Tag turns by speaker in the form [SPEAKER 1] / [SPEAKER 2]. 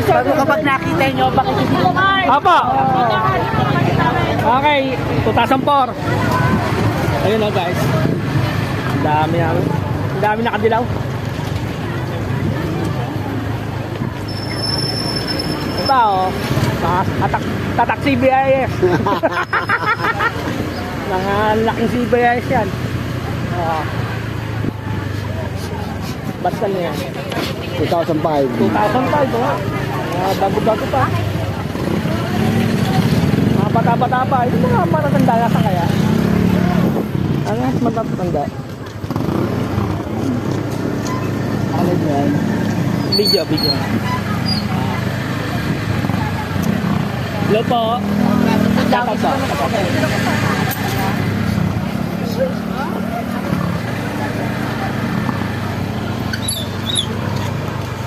[SPEAKER 1] Bago kapag nakita nyo, bakit hindi ko?
[SPEAKER 2] Apa. Okay, 2004. Ayun o guys. Ang dami nakadilaw. Ito o. Tatak CBIS. Mga laking CBIS yan. Basta na yan.
[SPEAKER 3] 2005.
[SPEAKER 2] 2005 o. Bago-bago pa. Mga bata-bata pa. Ito mga matatanda na sa kaya. Ano mas matatanda?
[SPEAKER 3] Ano yan?
[SPEAKER 2] Video. Hello po. Dapat ba?